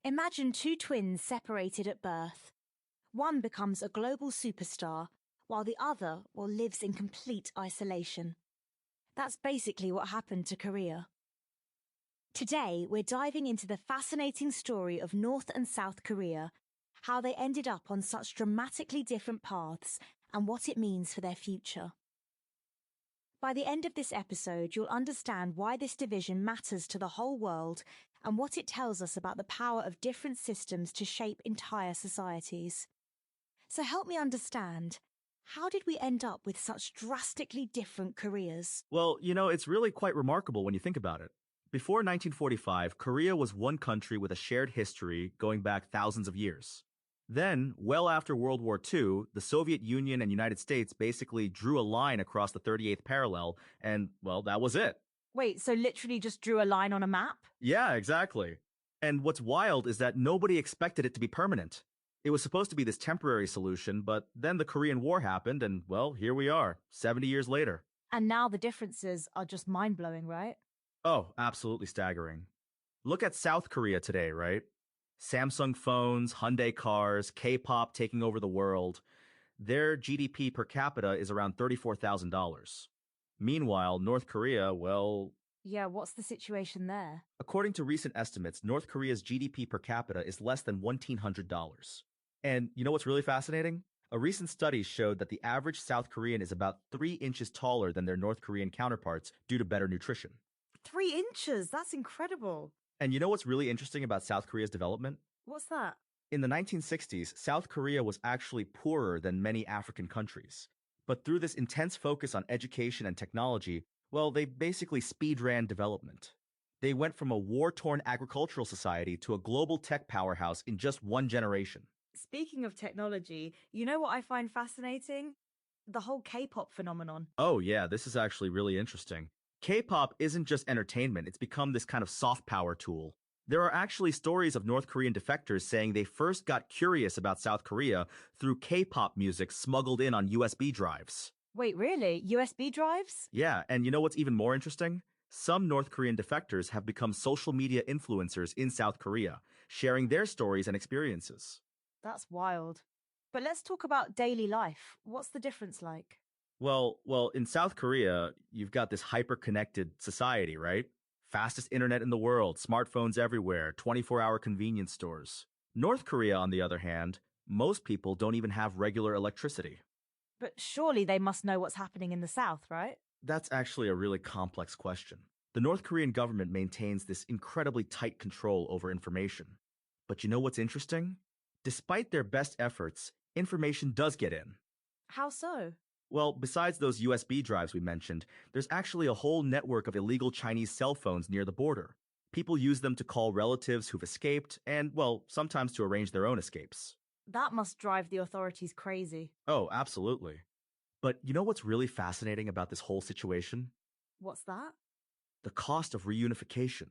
Imagine two twins separated at birth. One becomes a global superstar, while the other, lives in complete isolation. That's basically what happened to Korea. Today, we're diving into the fascinating story of North and South Korea, how they ended up on such dramatically different paths, and what it means for their future. By the end of this episode, you'll understand why this division matters to the whole world and what it tells us about the power of different systems to shape entire societies. So help me understand, how did we end up with such drastically different Koreas? Well, it's really quite remarkable when you think about it. Before 1945, Korea was one country with a shared history going back thousands of years. Then, well after World War II, the Soviet Union and United States basically drew a line across the 38th parallel, and, well, that was it. Wait, so literally just drew a line on a map? Yeah, exactly. And what's wild is that nobody expected it to be permanent. It was supposed to be this temporary solution, but then the Korean War happened, and, well, here we are, 70 years later. And now the differences are just mind-blowing, right? Oh, absolutely staggering. Look at South Korea today, right? Samsung phones, Hyundai cars, K-pop taking over the world. Their GDP per capita is around $34,000. Meanwhile, North Korea, well... Yeah, what's the situation there? According to recent estimates, North Korea's GDP per capita is less than $1,900. And you know what's really fascinating? A recent study showed that the average South Korean is about 3 inches taller than their North Korean counterparts due to better nutrition. 3 inches? That's incredible. And you know what's really interesting about South Korea's development? What's that? In the 1960s, South Korea was actually poorer than many African countries. But through this intense focus on education and technology, well, they basically speed-ran development. They went from a war-torn agricultural society to a global tech powerhouse in just one generation. Speaking of technology, you know what I find fascinating? The whole K-pop phenomenon. Oh yeah, this is actually really interesting. K-pop isn't just entertainment, it's become this kind of soft power tool. There are actually stories of North Korean defectors saying they first got curious about South Korea through K-pop music smuggled in on USB drives. Wait, really? USB drives? Yeah, and you know what's even more interesting? Some North Korean defectors have become social media influencers in South Korea, sharing their stories and experiences. That's wild. But let's talk about daily life. What's the difference like? Well, in South Korea, you've got this hyper-connected society, right? Fastest internet in the world, smartphones everywhere, 24-hour convenience stores. North Korea, on the other hand, most people don't even have regular electricity. But surely they must know what's happening in the South, right? That's actually a really complex question. The North Korean government maintains this incredibly tight control over information. But you know what's interesting? Despite their best efforts, information does get in. How so? Well, besides those USB drives we mentioned, there's actually a whole network of illegal Chinese cell phones near the border. People use them to call relatives who've escaped and, well, sometimes to arrange their own escapes. That must drive the authorities crazy. Oh, absolutely. But you know what's really fascinating about this whole situation? What's that? The cost of reunification.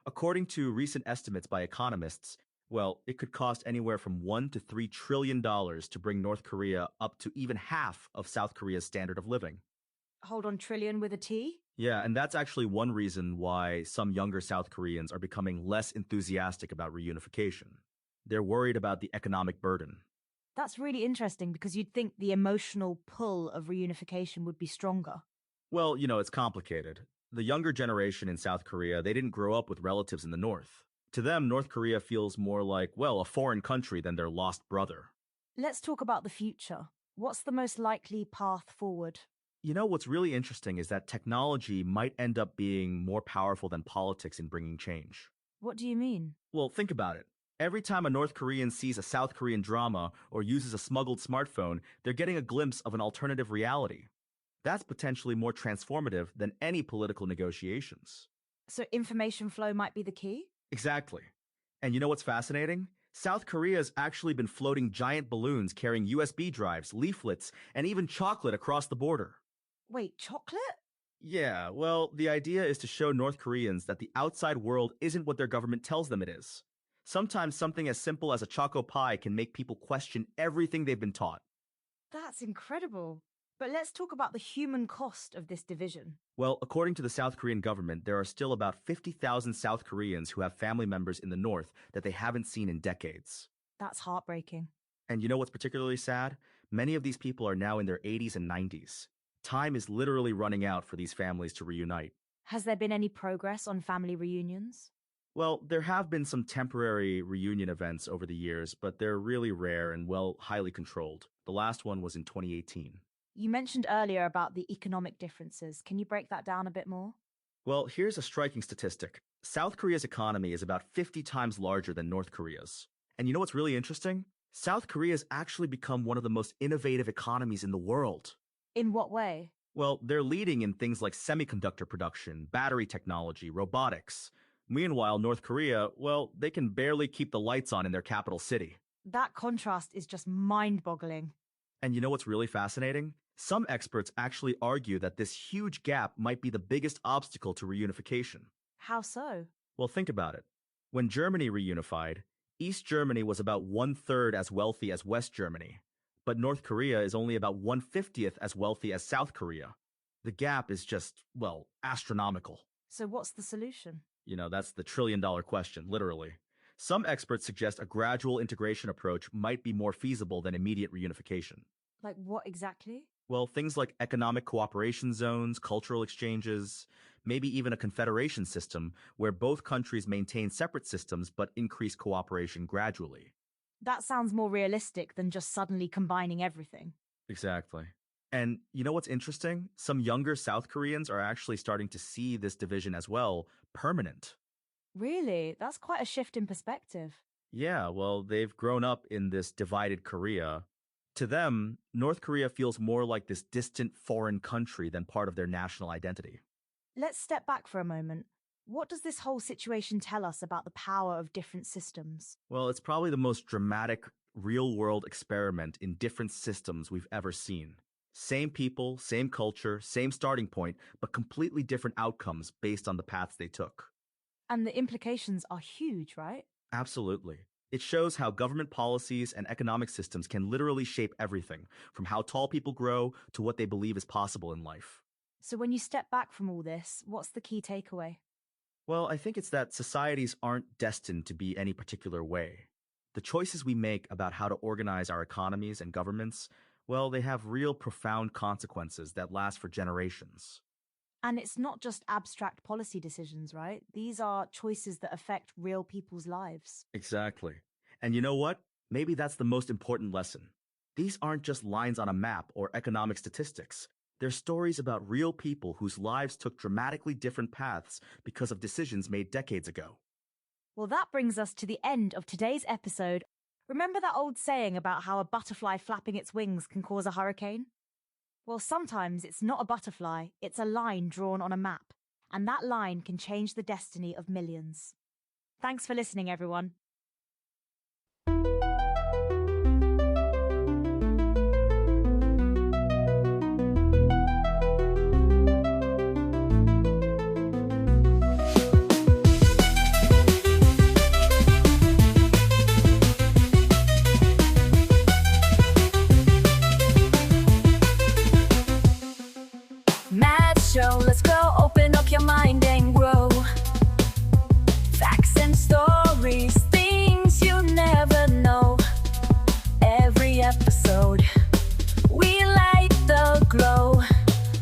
According to recent estimates by economists, well, it could cost anywhere from $1 to $3 trillion to bring North Korea up to even half of South Korea's standard of living. Hold on, trillion with a T? Yeah, and that's actually one reason why some younger South Koreans are becoming less enthusiastic about reunification. They're worried about the economic burden. That's really interesting because you'd think the emotional pull of reunification would be stronger. Well, it's complicated. The younger generation in South Korea, they didn't grow up with relatives in the North. To them, North Korea feels more like, well, a foreign country than their lost brother. Let's talk about the future. What's the most likely path forward? You know, what's really interesting is that technology might end up being more powerful than politics in bringing change. What do you mean? Well, think about it. Every time a North Korean sees a South Korean drama or uses a smuggled smartphone, they're getting a glimpse of an alternative reality. That's potentially more transformative than any political negotiations. So information flow might be the key? Exactly. And you know what's fascinating? South Korea has actually been floating giant balloons carrying USB drives, leaflets, and even chocolate across the border. Wait, chocolate? Yeah, well, the idea is to show North Koreans that the outside world isn't what their government tells them it is. Sometimes something as simple as a choco pie can make people question everything they've been taught. That's incredible. But let's talk about the human cost of this division. Well, according to the South Korean government, there are still about 50,000 South Koreans who have family members in the north that they haven't seen in decades. That's heartbreaking. And you know what's particularly sad? Many of these people are now in their 80s and 90s. Time is literally running out for these families to reunite. Has there been any progress on family reunions? Well, there have been some temporary reunion events over the years, but they're really rare and, well, highly controlled. The last one was in 2018. You mentioned earlier about the economic differences. Can you break that down a bit more? Well, here's a striking statistic. South Korea's economy is about 50 times larger than North Korea's. And you know what's really interesting? South Korea has actually become one of the most innovative economies in the world. In what way? Well, they're leading in things like semiconductor production, battery technology, robotics. Meanwhile, North Korea, well, they can barely keep the lights on in their capital city. That contrast is just mind-boggling. And you know what's really fascinating? Some experts actually argue that this huge gap might be the biggest obstacle to reunification. How so? Well, think about it. When Germany reunified, East Germany was about 1/3 as wealthy as West Germany, but North Korea is only about 1/50th as wealthy as South Korea. The gap is just, well, astronomical. So what's the solution? You know, that's the trillion-dollar question, literally. Some experts suggest a gradual integration approach might be more feasible than immediate reunification. Like what exactly? Well, things like economic cooperation zones, cultural exchanges, maybe even a confederation system where both countries maintain separate systems but increase cooperation gradually. That sounds more realistic than just suddenly combining everything. Exactly. And you know what's interesting? Some younger South Koreans are actually starting to see this division as well permanent. Really? That's quite a shift in perspective. Yeah, well, they've grown up in this divided Korea. To them, North Korea feels more like this distant foreign country than part of their national identity. Let's step back for a moment. What does this whole situation tell us about the power of different systems? Well, it's probably the most dramatic real-world experiment in different systems we've ever seen. Same people, same culture, same starting point, but completely different outcomes based on the paths they took. And the implications are huge, right? Absolutely. It shows how government policies and economic systems can literally shape everything, from how tall people grow to what they believe is possible in life. So when you step back from all this, what's the key takeaway? Well, I think it's that societies aren't destined to be any particular way. The choices we make about how to organize our economies and governments, well, they have real profound consequences that last for generations. And it's not just abstract policy decisions, right? These are choices that affect real people's lives. Exactly. And you know what? Maybe that's the most important lesson. These aren't just lines on a map or economic statistics. They're stories about real people whose lives took dramatically different paths because of decisions made decades ago. Well, that brings us to the end of today's episode. Remember that old saying about how a butterfly flapping its wings can cause a hurricane? Well, sometimes it's not a butterfly, it's a line drawn on a map, and that line can change the destiny of millions. Thanks for listening, everyone. Show, let's go, open up your mind and grow. Facts and stories, things you never know. Every episode, we light the glow.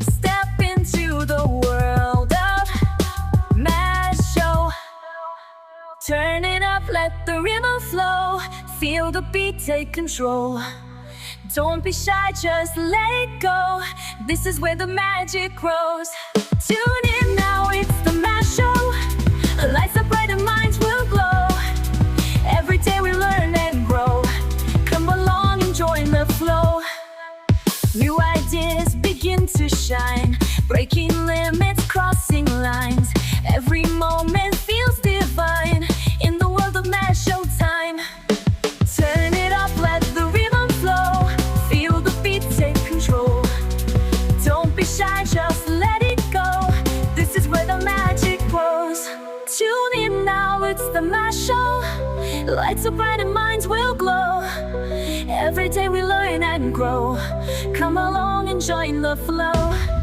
Step into the world of Mad Show. Turn it up, let the rhythm flow. Feel the beat, take control. Don't be shy, just let it go. This is where the magic grows. Tune in now, it's the Mad Show. Lights up bright and minds will glow. Every day we learn and grow. Come along and join the flow. New ideas begin to shine. Breaking limits, crossing lines. Every moment feels divine. In the world of Mad Show time. Turn it up, let the rhythm flow. Feel the beat, take control. Don't be shy, just let it go. This is where the magic grows. Tune in now, it's the Mad Show. Lights up bright and minds will glow. Every day we learn and grow. Come along and join the flow.